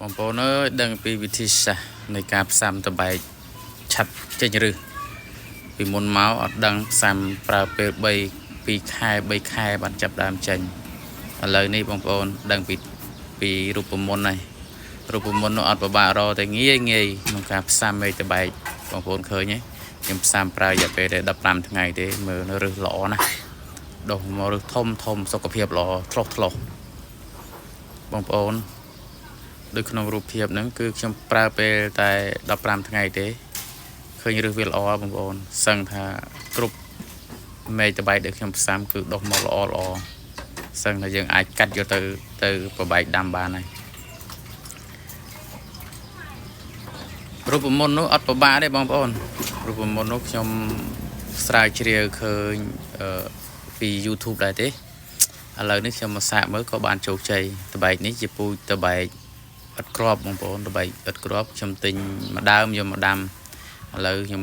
បងប្អូនអើយដឹងពីវិធីសាស្ត្រនៃការផ្សំតបែកឆាត់ចេញឬពីមុនមកអត់ដឹងផ្សំប្រើពេល2ខែ3ខែបានចាប់ដើមចេញឥឡូវនេះបងប្អូនដឹងពីរូបមន្តហើយរូបមន្តនោះអត់ពិបាករកតែងាយក្នុងការផ្សំមេតបែកបងប្អូនឃើញទេខ្ញុំផ្សំប្រើរយៈពេល15ថ្ងៃទេមើលនៅរឹសល្អណាស់ដុះមករឹសធំសុខភាពល្អឆ្លុះបងប្អូនដូចក្នុងរូបភាពហ្នឹងគឺខ្ញុំប្រើពេលតែ15ថ្ងៃទេឃើញរឹសវាល្អបងប្អូនសឹងថាគ្រប់មេតបែកដែលខ្ញុំផ្សំគឺដុះមកល្អសឹងថាយើងអាចកាត់យកទៅប្របែកដាំបានហើយរូបមន្តនោះអត់ពិបាកទេបងប្អូនរូបមន្តនោះខ្ញុំស្រាវជ្រាវឃើញពី YouTube ដែរទេឥឡូវនេះខ្ញុំមកសាកមើលក៏បានជោគជ័យតបែកនេះជាពូជតបែកឥតគ្រាប់បងប្អូនតបែកឥតគ្រាប់ខ្ញុំទិញមួយដើមយកមកដាំឥឡូវខ្ញុំ